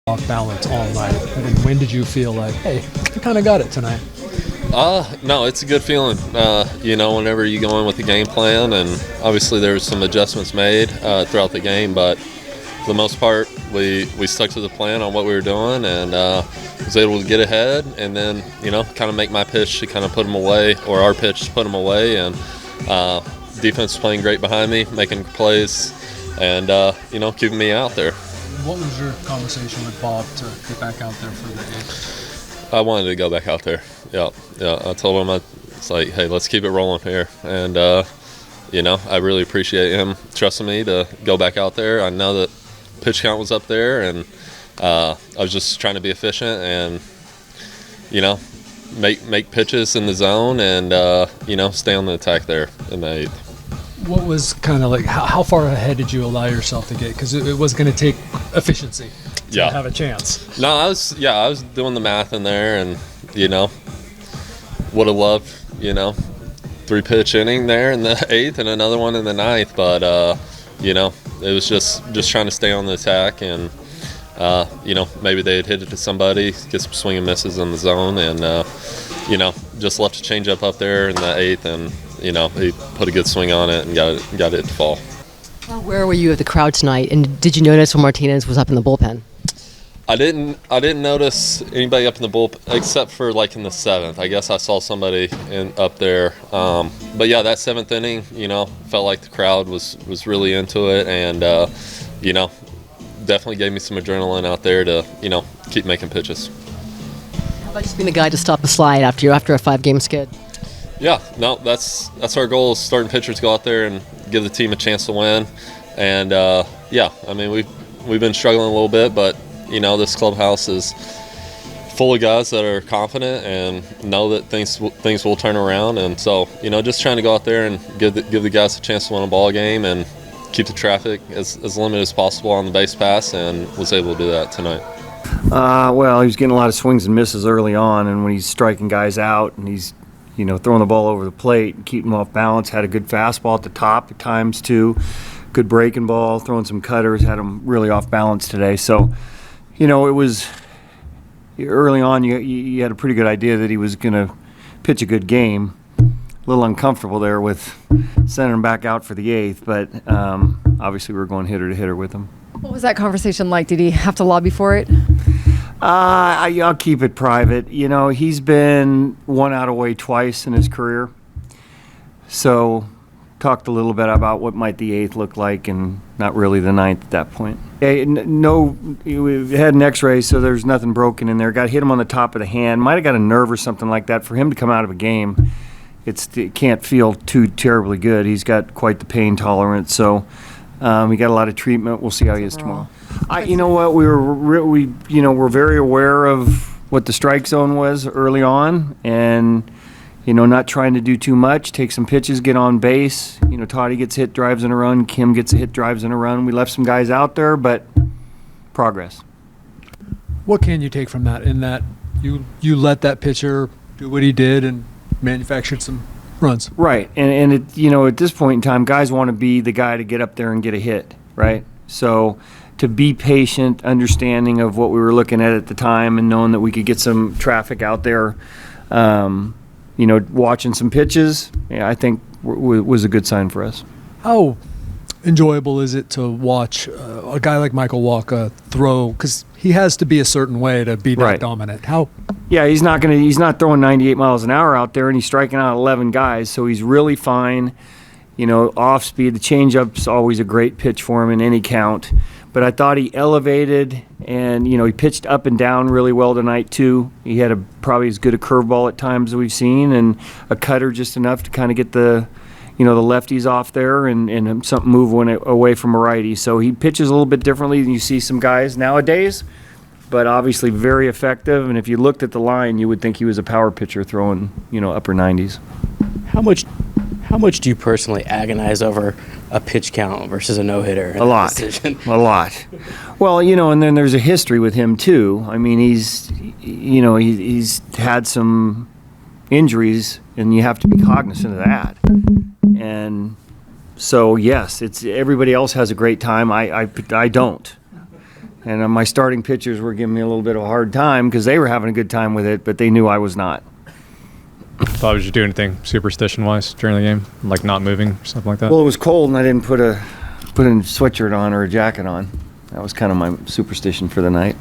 off balance all night. And when did you feel like, hey, I kind of got it tonight? No, it's a good feeling. Whenever you go in with the game plan, and obviously there was some adjustments made throughout the game, but for the most part, we stuck to the plan on what we were doing, and was able to get ahead, and then kind of make my pitch to kind of put them away, or our pitch to put them away, and defense playing great behind me, making plays, and keeping me out there. What was your conversation with Bob to get back out there for the 8th? I wanted to go back out there. Yeah. I told him it's like, hey, let's keep it rolling here, and I really appreciate him trusting me to go back out there. I know that pitch count was up there, and I was just trying to be efficient and make pitches in the zone, and stay on the attack there in the 8th. What was kind of like, how far ahead did you allow yourself to get? Because it was going to take efficiency to have a chance. No, I was doing the math in there, and would have loved 3-pitch inning there in the 8th and another one in the 9th, but it was just trying to stay on the attack, and maybe they had hit it to somebody, get some swing and misses in the zone, and just left a change up there in the 8th, and he put a good swing on it and got it to fall. Where were you at the crowd tonight, and did you notice when Martinez was up in the bullpen? I didn't notice anybody up in the bullpen except for like in the 7th. I guess I saw somebody up there. But yeah, that 7th inning, felt like the crowd was really into it, and definitely gave me some adrenaline out there to keep making pitches. How about just being the guy to stop the slide after a 5-game skid? Yeah, no, that's our goal, is starting pitchers go out there and give the team a chance to win. And we've been struggling a little bit, but this clubhouse is full of guys that are confident and know that things will turn around. And so just trying to go out there and give the guys a chance to win a ball game and keep the traffic as limited as possible on the base pass, and was able to do that tonight. Well, he was getting a lot of swings and misses early on, and when he's striking guys out and he's throwing the ball over the plate and keeping him off balance. Had a good fastball at the top at times too. Good breaking ball, throwing some cutters, had him really off balance today. So, it was early on you had a pretty good idea that he was going to pitch a good game. A little uncomfortable there with sending him back out for the 8th, but obviously we were going hitter to hitter with him. What was that conversation like? Did he have to lobby for it? I'll keep it private. He's been one out away twice in his career. So talked a little bit about what might the 8th look like, and not really the 9th at that point. No, we had an x-ray, so there's nothing broken in there. Got hit him on the top of the hand. Might have got a nerve or something like that. For him to come out of a game, it can't feel too terribly good. He's got quite the pain tolerance, so he got a lot of treatment. We'll see how he is tomorrow. You know what? We're very aware of what the strike zone was early on, and not trying to do too much. Take some pitches, get on base. Toddy gets hit, drives in a run. Kim gets a hit, drives in a run. We left some guys out there, but progress. What can you take from that? In that you let that pitcher do what he did and manufactured some runs. Right, and at this point in time, guys want to be the guy to get up there and get a hit, right? So to be patient, understanding of what we were looking at the time, and knowing that we could get some traffic out there, watching some pitches, I think was a good sign for us. How enjoyable is it to watch a guy like Michael Wacha throw? Because he has to be a certain way to be that dominant. Yeah, he's not throwing 98 miles an hour out there, and he's striking out 11 guys, so he's really fine. Off speed. The changeup's always a great pitch for him in any count. But I thought he elevated, and he pitched up and down really well tonight too. He had probably as good a curveball at times as we've seen, and a cutter just enough to kind of get the lefties off there and something move away from a righty. So he pitches a little bit differently than you see some guys nowadays, but obviously very effective. And if you looked at the line, you would think he was a power pitcher throwing upper 90s. How much do you personally agonize over a pitch count versus a no-hitter? A lot. Well, and then there's a history with him too. I mean, he's had some injuries, and you have to be cognizant of that. And so, yes, it's everybody else has a great time. I don't. And my starting pitchers were giving me a little bit of a hard time because they were having a good time with it, but they knew I was not. Thought would you do anything superstition-wise during the game, like not moving or something like that? Well, it was cold, and I didn't put a sweatshirt on or a jacket on. That was kind of my superstition for the night.